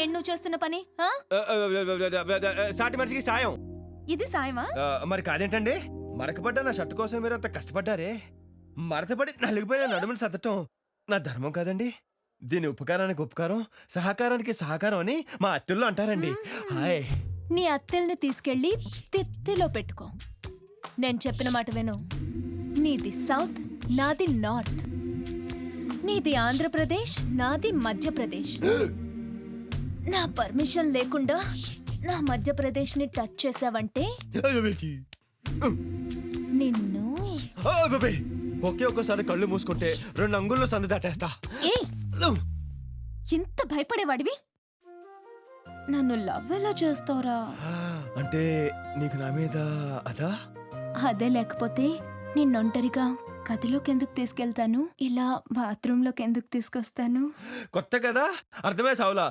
ఏంటి నువ్వు చేస్తున్న పని ఆ? సాటి మనిషికి సాయం. ఇది సాయమా? మరి కాదేంటండి, మరకపడ్డ నా షర్టు కోసం మీరు అంత కష్టపడ్డారే, మరతపడి నలిగిపోయిన నడుముని సర్దటం నా ధర్మం కాదండి. దీని ఉపకారానికి ఉపకారం, సహకారానికి సహకారం అని మా అత్తుల్లో అంటారండి. హాయ్. నీ అత్తెల్ని తీసుకెళ్లి తిత్తిలో పెట్టుకో. నేను చెప్పిన మాట విను. నీది సౌత్, నాది నార్త్. నీది ఆంధ్రప్రదేశ్, నాది మధ్యప్రదేశ్. నా పర్మిషన్ లేకుండా నా మధ్యప్రదేశ్ ని టచ్ చేసావంటే నిన్ను ఒకే ఒక్కసారి కళ్ళు మూసుకుంటే 2 అంగుల్లో సందు దాటేస్తా. ఏయ్, ఇంత భయపడేవాడివి నన్ను లవ్ ఎలా చేస్తావురా? అంటే నీకు నా మీద అదా? అదే లేకపోతే నిన్నొంటరిగా గదిలోకి ఎందుకు తీసుకెళ్తాను, ఇలా బాత్రూంలోకి ఎందుకు తీసుకొస్తాను? కొత్త కదా, అర్థమే సావులా.